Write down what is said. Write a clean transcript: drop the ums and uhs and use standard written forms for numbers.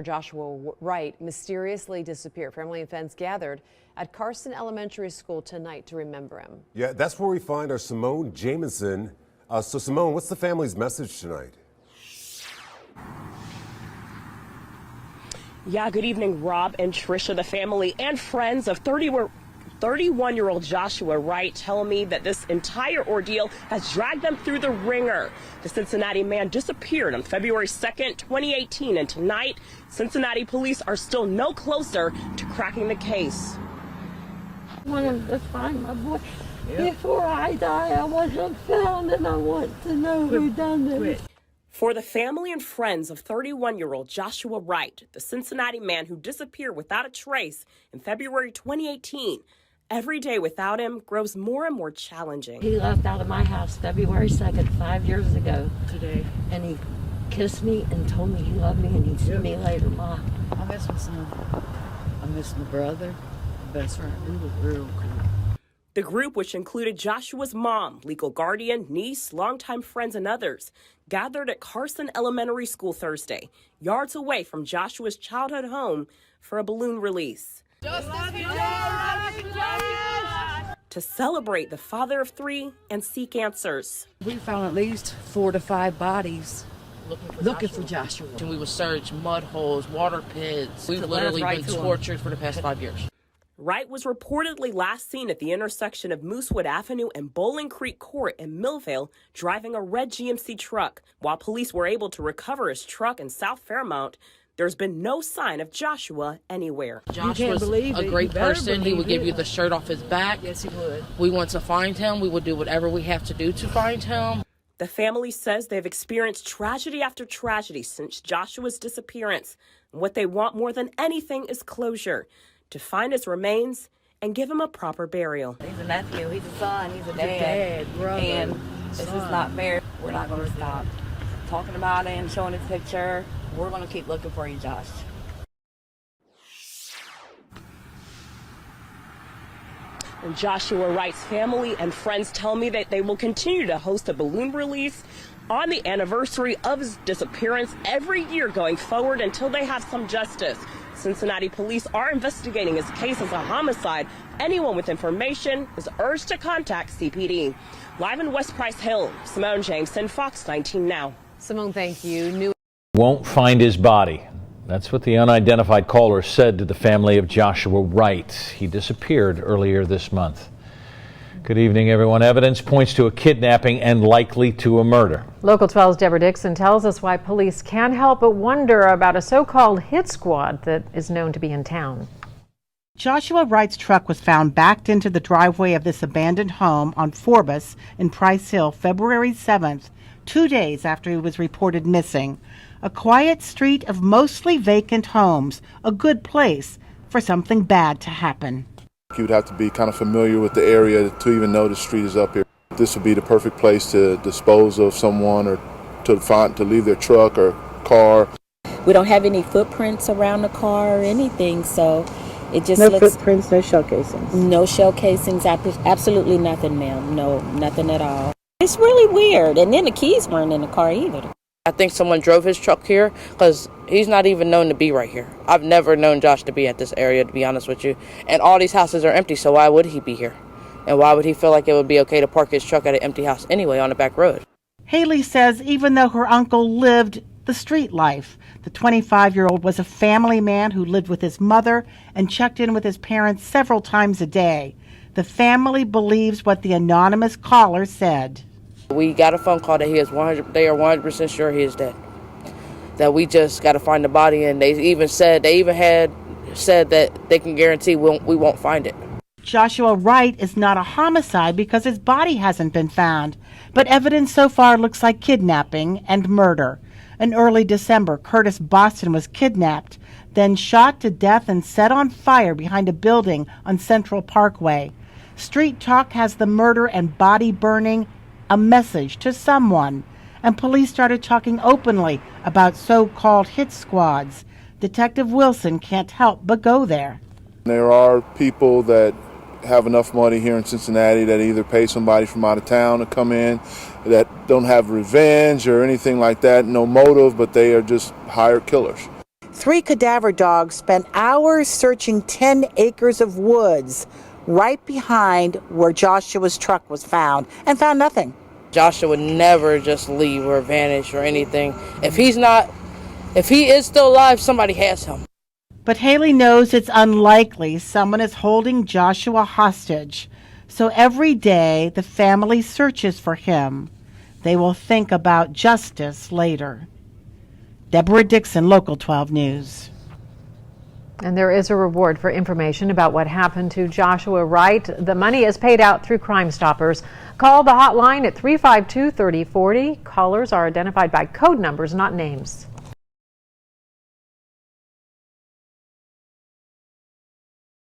Joshua Wright mysteriously disappeared. Family and friends gathered at Carson Elementary School tonight to remember him. Yeah, that's where we find our Simone Jamison. So Simone, what's the family's message tonight? Yeah, good evening, Rob and Trisha. The family and friends of 31-year-old Joshua Wright tell me that this entire ordeal has dragged them through the ringer. The Cincinnati man disappeared on February 2nd, 2018, and tonight, Cincinnati police are still no closer to cracking the case. I wanted to find my boy. Before I die, I want him found, and I want to know who done this. For the family and friends of 31-year-old Joshua Wright, the Cincinnati man who disappeared without a trace in February 2018, every day without him grows more and more challenging. He left out of my house February 2nd, 5 years ago today, and he kissed me and told me he loved me and he'd see me later, Ma. I miss my son. I miss my brother, my best friend. He was real cool. The group, which included Joshua's mom, legal guardian, niece, longtime friends, and others, gathered at Carson Elementary School Thursday, yards away from Joshua's childhood home, for a balloon release. To celebrate the father of three and seek answers. We found at least 4 to 5 bodies looking for Joshua. And we would search mud holes, water pits. We've literally been tortured for the past 5 years. Wright was reportedly last seen at the intersection of Moosewood Avenue and Bowling Creek Court in Millvale, driving a red GMC truck. While police were able to recover his truck in South Fairmount, there's been no sign of Joshua anywhere. Josh was a great person. He would give you the shirt off his back. Yes, he would. We want to find him. We would do whatever we have to do to find him. The family says they've experienced tragedy after tragedy since Joshua's disappearance. And what they want more than anything is closure, to find his remains and give him a proper burial. He's a nephew, he's a son, he's a dad, brother, and this is not fair. We're not going to stop talking about him, showing his picture. We're going to keep looking for you, Josh. And Joshua Wright's family and friends tell me that they will continue to host a balloon release on the anniversary of his disappearance every year going forward until they have some justice. Cincinnati police are investigating his case as a homicide. Anyone with information is urged to contact CPD. Live in West Price Hill, Simone Jameson, Fox 19 Now. Simone, thank you. Won't find his body. That's what the unidentified caller said to the family of Joshua Wright. He disappeared earlier this month. Good evening, everyone. Evidence points to a kidnapping and likely to a murder. Local 12's Deborah Dixon tells us why police can't help but wonder about a so-called hit squad that is known to be in town. Joshua Wright's truck was found backed into the driveway of this abandoned home on Forbes in Price Hill February 7th, 2 days after he was reported missing. A quiet street of mostly vacant homes, a good place for something bad to happen. You would have to be kind of familiar with the area to even know the street is up here. This would be the perfect place to dispose of someone or to leave their truck or car. We don't have any footprints around the car or anything, so it just looks... No footprints, no shell casings? No shell casings, absolutely nothing, ma'am. No, nothing at all. It's really weird, and then the keys weren't in the car either. I think someone drove his truck here because he's not even known to be right here. I've never known Josh to be at this area, to be honest with you. And all these houses are empty, so why would he be here? And why would he feel like it would be okay to park his truck at an empty house anyway on the back road? Haley says even though her uncle lived the street life, the 25-year-old was a family man who lived with his mother and checked in with his parents several times a day. The family believes what the anonymous caller said. We got a phone call that they are 100% sure he is dead. That we just got to find the body, and they even had said that they can guarantee we won't find it. Joshua Wright is not a homicide because his body hasn't been found, but evidence so far looks like kidnapping and murder. In early December, Curtis Boston was kidnapped, then shot to death and set on fire behind a building on Central Parkway. Street Talk has the murder and body burning a message to someone, and police started talking openly about so-called hit squads. Detective Wilson can't help but go there. There are people that have enough money here in Cincinnati that either pay somebody from out of town to come in, that don't have revenge or anything like that, no motive, but they are just hired killers. 3 cadaver dogs spent hours searching 10 acres of woods right behind where Joshua's truck was found and found nothing. Joshua would never just leave or vanish or anything. If he is still alive, somebody has him. But Haley knows it's unlikely someone is holding Joshua hostage. So every day the family searches for him. They will think about justice later. Deborah Dixon, Local 12 News. And there is a reward for information about what happened to Joshua Wright. The money is paid out through Crime Stoppers. Call the hotline at 352-3040. Callers are identified by code numbers, not names.